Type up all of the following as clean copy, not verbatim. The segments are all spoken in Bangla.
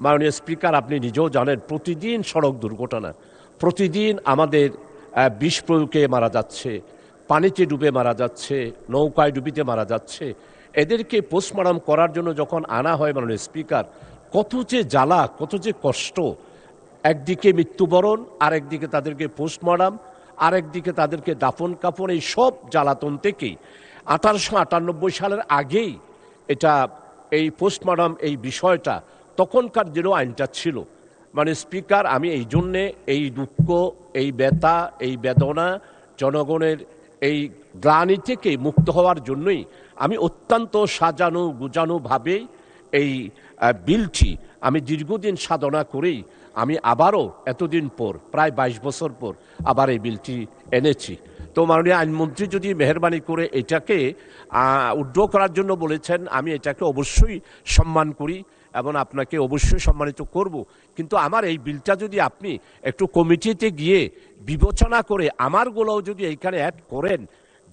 মাননীয় স্পিকার, আপনি নিজেও জানেন প্রতিদিন সড়ক দুর্ঘটনা, প্রতিদিন আমাদের বিষ প্রয়োগে মারা যাচ্ছে, পানিতে ডুবে মারা যাচ্ছে, নৌকায় ডুবিতে মারা যাচ্ছে। এদেরকে পোস্টমর্টম করার জন্য যখন আনা হয় মাননীয় স্পিকার, কত যে জ্বালা, কত যে কষ্ট। একদিকে মৃত্যুবরণ, আরেকদিকে তাদেরকে পোস্টমর্টম, আরেকদিকে তাদেরকে দাফন কাফন, এই সব জ্বালাতন থেকেই 1898 সালের আগেই এটা এই পোস্টমর্টম এই বিষয়টা তখনকার দিনেও আইনটা ছিল। মানে স্পিকার, আমি এই জন্যে এই দুঃখ, এই ব্যথা, এই বেদনা, জনগণের এই গ্লানি থেকে মুক্ত হওয়ার জন্যই আমি অত্যন্ত সাজানো গুজানোভাবেই এই বিলটি আমি দীর্ঘদিন সাধনা করেই আমি আবারও এতদিন পর, প্রায় 22 বছর পর আবার এই বিলটি এনেছি। তো মাননীয় আইনমন্ত্রী যদি মেহরবানি করে এটাকে উইথড্র করার জন্য বলেছেন, আমি এটাকে অবশ্যই সম্মান করি এবং আপনাকে অবশ্যই সম্মানিত করব। কিন্তু আমার এই বিলটা যদি আপনি একটু কমিটিতে গিয়ে বিবেচনা করে আমারগুলোও যদি এইখানে অ্যাড করেন,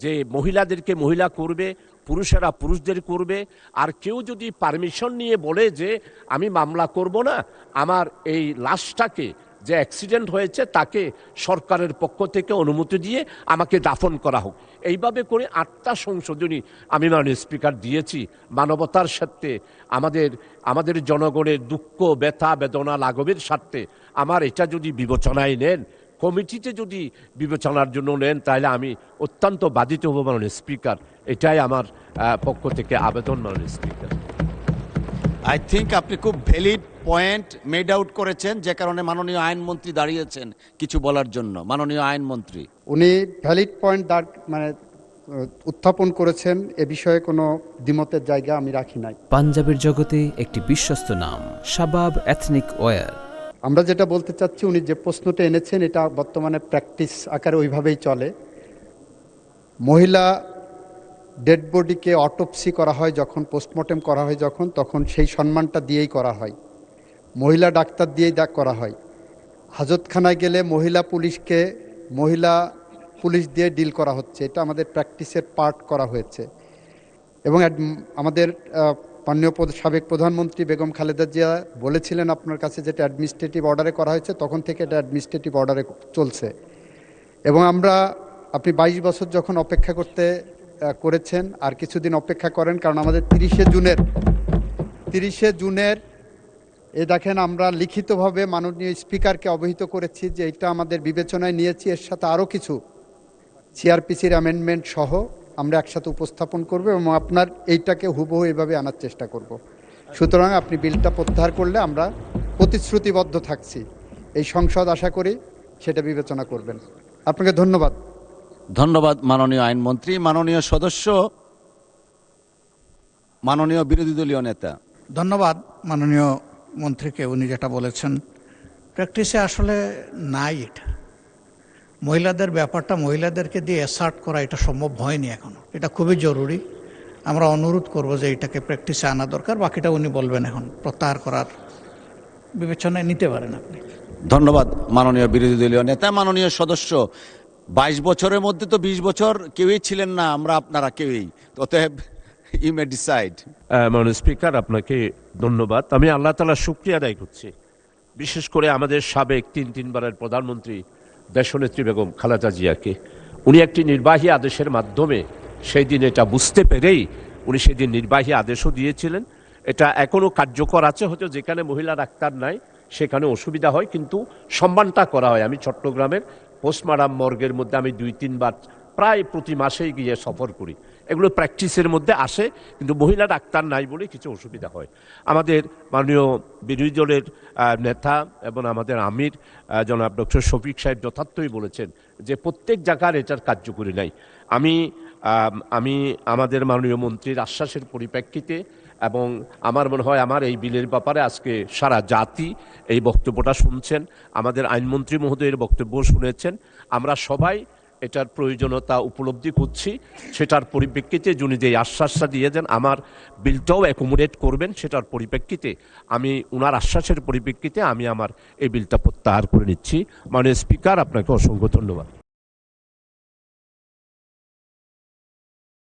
যে মহিলাদেরকে মহিলা করবে, পুরুষেরা পুরুষদের করবে, আর কেউ যদি পারমিশন নিয়ে বলে যে আমি মামলা করব না, আমার এই লাশটাকে যে অ্যাক্সিডেন্ট হয়েছে তাকে সরকারের পক্ষ থেকে অনুমতি দিয়ে আমাকে দাফন করা হোক, এইভাবে করে 8টা সংশোধনী আমি মাননীয় স্পিকার দিয়েছি মানবতার স্বার্থে, আমাদের জনগণের দুঃখ ব্যথা বেদনা লাঘবের স্বার্থে। আমার এটা যদি বিবেচনায় নেন, কমিটিতে যদি বিবেচনার জন্য নেন, তাহলে আমি অত্যন্ত বাধিত হব মাননীয় স্পিকার। এটাই আমার পক্ষ থেকে আবেদন মাননীয় স্পিকার। আই থিঙ্ক আপনি খুব ভ্যালিড পয়েন্ট মেড আউট করেছেন, যে কারণে মাননীয় আইনমন্ত্রী দাঁড়িয়েছেন কিছু বলার জন্য। মাননীয় আইনমন্ত্রী, উনি ভ্যালিড পয়েন্ট উত্থাপন করেছেন, এ বিষয়ে কোনো দ্বিমতের জায়গা আমি রাখি নাই। পাঞ্জাবের জগতে একটি বিশ্বস্ত নাম, শাবাব এথনিক ওয়্যার। আমরা যেটা বলতে চাচ্ছি, উনি যে প্রশ্নটা এনেছেন এটা বর্তমানে প্র্যাকটিস আকারে ওইভাবেই চলে। মহিলা ডেড বডিকে অটোপসি করা হয় যখন, পোস্টমর্টেম করা হয় যখন, তখন সেই সম্মানটা দিয়েই করা হয়, মহিলা ডাক্তার দিয়েই করা হয়। হাজতখানায় গেলে মহিলা পুলিশ দিয়ে ডিল করা হচ্ছে, এটা আমাদের প্র্যাকটিসের পার্ট করা হয়েছে। এবং আমাদের মাননীয় সাবেক প্রধানমন্ত্রী বেগম খালেদা জিয়া বলেছিলেন আপনার কাছে, যেটা অ্যাডমিনিস্ট্রেটিভ অর্ডারে করা হয়েছে, তখন থেকে এটা অ্যাডমিনিস্ট্রেটিভ অর্ডারে চলছে। এবং আপনি 22 বছর যখন অপেক্ষা করেছেন, আর কিছুদিন অপেক্ষা করেন, কারণ আমাদের 30শে জুনের দেখেন, আমরা লিখিতভাবে মাননীয় স্পিকারকে অবহিত করেছি যে এটা আমাদের বিবেচনায় নিয়েছি, এর সাথে আরও কিছু সিআরপিসির অ্যামেন্ডমেন্ট সহ আমরা একসাথে উপস্থাপন করব এবং আপনার এইটাকে হুবহু এভাবে আনার চেষ্টা করব। সুতরাং আপনি বিলটা প্রত্যাহার করলে আমরা প্রতিশ্রুতিবদ্ধ থাকছি, এই সংসদ আশা করি সেটা বিবেচনা করবেন। আপনাকে ধন্যবাদ। ধন্যবাদ মাননীয় আইনমন্ত্রী। মাননীয় সদস্য, মাননীয় বিরোধী দলীয় নেতা। ধন্যবাদ মাননীয় মন্ত্রীকে, উনি যেটা বলেছেন প্র্যাকটিসে আসলে নাই। এটা মহিলাদের ব্যাপারটা মহিলাদেরকে দিয়ে অ্যাসার্ট করা এটা সম্ভব হয়নি এখনো, এটা খুবই জরুরি। আমরা অনুরোধ করব যে এটাকে প্র্যাকটিসে আনা দরকার। বাকিটা উনি বলবেন, এখন প্রত্যাহার করার বিবেচনায় নিতে পারেন আপনি। ধন্যবাদ মাননীয় বিরোধী দলীয় নেতা। মাননীয় সদস্য, 22 বছরের মধ্যে তো 20 বছর কেউই ছিলেন না, আমরা আপনারা কেউই, অতএব ইউ মে ডিসাইড। মাননীয় স্পিকার, আপনাকে ধন্যবাদ। আমি আল্লাহ তাআলার শুকরিয়া আদায় করছি, বিশেষ করে আমাদের সাবেক তিনবারের প্রধানমন্ত্রী দেশনেত্রী বেগম খালেদা জিয়াকে। উনি একটি নির্বাহী আদেশের মাধ্যমে সেই দিন এটা বুঝতে পেরেই উনি সেদিন নির্বাহী আদেশও দিয়েছিলেন। এটা এখনও কার্যকর আছে, হয়তো যেখানে মহিলা ডাক্তার নাই সেখানে অসুবিধা হয়, কিন্তু সম্মানটা করা হয়। আমি চট্টগ্রামের পোস্টমর্টম মর্গের মধ্যে আমি 2-3 বার প্রায় প্রতি মাসেই গিয়ে সফর করি। এগুলো প্র্যাকটিসের মধ্যে আসে, কিন্তু মহিলা ডাক্তার নাই বলে কিছু অসুবিধা হয়। আমাদের মাননীয় বিরোধী দলের নেতা এবং আমাদের আমির জনাব ডক্টর শফিক সাহেব যথার্থই বলেছেন যে প্রত্যেক জায়গার এটার কার্যকরী নাই। আমি আমাদের মাননীয় মন্ত্রীর আশ্বাসের পরিপ্রেক্ষিতে এবং আমার মনে হয় আমার এই বিলের ব্যাপারে আজকে সারা জাতি এই বক্তব্যটা শুনছেন, আমাদের আইনমন্ত্রী মহোদয়ের বক্তব্য শুনেছেন, আমরা সবাই এটার প্রয়োজনীয়তা উপলব্ধি করছি। সেটার পরিপ্রেক্ষিতে যিনি যে আশ্বাসটা দিয়েছেন আমার বিলটাও অ্যাকোমোডেট করবেন, সেটার পরিপ্রেক্ষিতে আমি ওনার আশ্বাসের পরিপ্রেক্ষিতে আমি আমার এই বিলটা প্রত্যাহার করে নিচ্ছি। মাননীয় স্পিকার, আপনাকে অসংখ্য ধন্যবাদ।